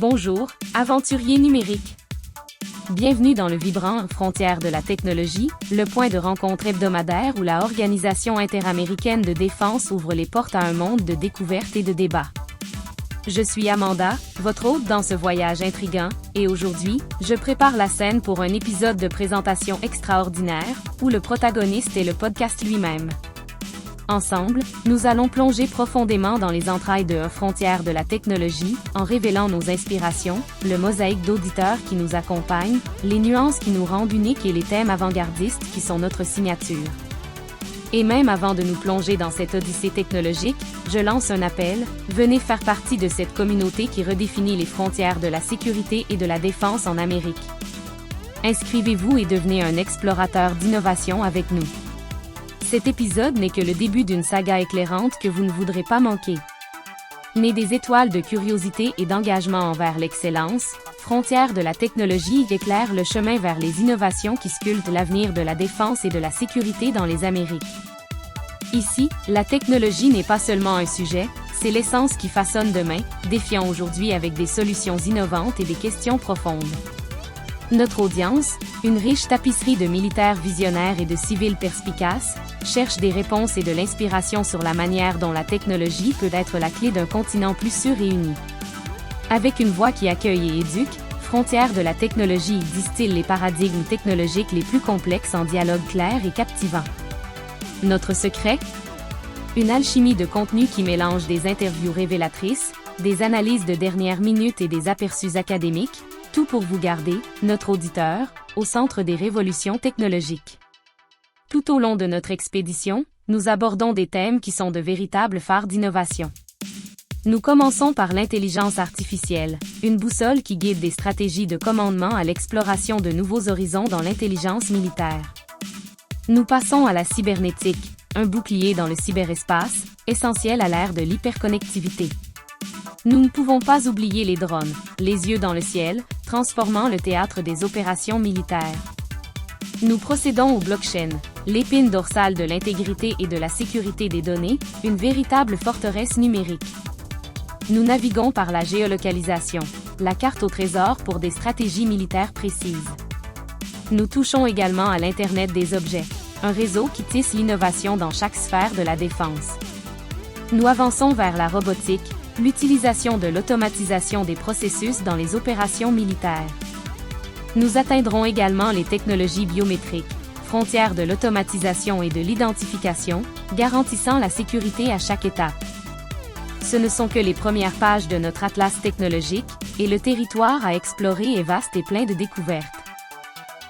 Bonjour, aventuriers numériques. Bienvenue dans le vibrant Frontières de la technologie, le point de rencontre hebdomadaire où la Organisation interaméricaine de défense ouvre les portes à un monde de découvertes et de débats. Je suis Amanda, votre hôte dans ce voyage intriguant, et aujourd'hui, je prépare la scène pour un épisode de présentation extraordinaire, où le protagoniste est le podcast lui-même. Ensemble, nous allons plonger profondément dans les entrailles de Frontières de la technologie, en révélant nos inspirations, le mosaïque d'auditeurs qui nous accompagnent, les nuances qui nous rendent uniques et les thèmes avant-gardistes qui sont notre signature. Et même avant de nous plonger dans cette odyssée technologique, je lance un appel, venez faire partie de cette communauté qui redéfinit les frontières de la sécurité et de la défense en Amérique. Inscrivez-vous et devenez un explorateur d'innovation avec nous. Cet épisode n'est que le début d'une saga éclairante que vous ne voudrez pas manquer. Né des étoiles de curiosité et d'engagement envers l'excellence, Frontières de la technologie éclaire le chemin vers les innovations qui sculptent l'avenir de la défense et de la sécurité dans les Amériques. Ici, la technologie n'est pas seulement un sujet, c'est l'essence qui façonne demain, défiant aujourd'hui avec des solutions innovantes et des questions profondes. Notre audience, une riche tapisserie de militaires visionnaires et de civils perspicaces, cherche des réponses et de l'inspiration sur la manière dont la technologie peut être la clé d'un continent plus sûr et uni. Avec une voix qui accueille et éduque, Frontières de la technologie distille les paradigmes technologiques les plus complexes en dialogue clair et captivant. Notre secret? Une alchimie de contenu qui mélange des interviews révélatrices, des analyses de dernière minute et des aperçus académiques, tout pour vous garder, notre auditeur, au centre des révolutions technologiques. Tout au long de notre expédition, nous abordons des thèmes qui sont de véritables phares d'innovation. Nous commençons par l'intelligence artificielle, une boussole qui guide des stratégies de commandement à l'exploration de nouveaux horizons dans l'intelligence militaire. Nous passons à la cybernétique, un bouclier dans le cyberespace, essentiel à l'ère de l'hyperconnectivité. Nous ne pouvons pas oublier les drones, les yeux dans le ciel, transformant le théâtre des opérations militaires. Nous procédons au blockchain, l'épine dorsale de l'intégrité et de la sécurité des données, une véritable forteresse numérique. Nous naviguons par la géolocalisation, la carte au trésor pour des stratégies militaires précises. Nous touchons également à l'Internet des objets, un réseau qui tisse l'innovation dans chaque sphère de la défense. Nous avançons vers la robotique, l'utilisation de l'automatisation des processus dans les opérations militaires. Nous atteindrons également les technologies biométriques, frontières de l'automatisation et de l'identification, garantissant la sécurité à chaque étape. Ce ne sont que les premières pages de notre atlas technologique, et le territoire à explorer est vaste et plein de découvertes.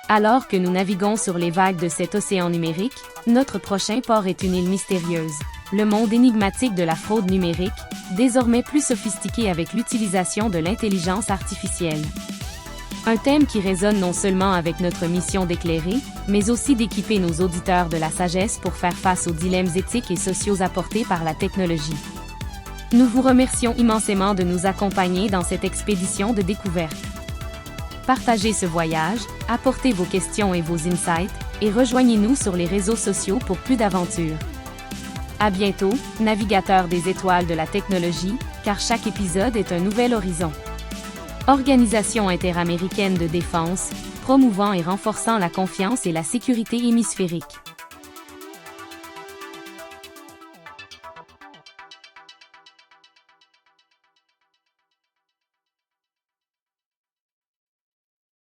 Alors que nous naviguons sur les vagues de cet océan numérique, notre prochain port est une île mystérieuse, le monde énigmatique de la fraude numérique, désormais plus sophistiqué avec l'utilisation de l'intelligence artificielle. Un thème qui résonne non seulement avec notre mission d'éclairer, mais aussi d'équiper nos auditeurs de la sagesse pour faire face aux dilemmes éthiques et sociaux apportés par la technologie. Nous vous remercions immensément de nous accompagner dans cette expédition de découverte. Partagez ce voyage, apportez vos questions et vos insights, et rejoignez-nous sur les réseaux sociaux pour plus d'aventures. À bientôt, navigateurs des étoiles de la technologie, car chaque épisode est un nouvel horizon. Organisation interaméricaine de défense, promouvant et renforçant la confiance et la sécurité hémisphérique.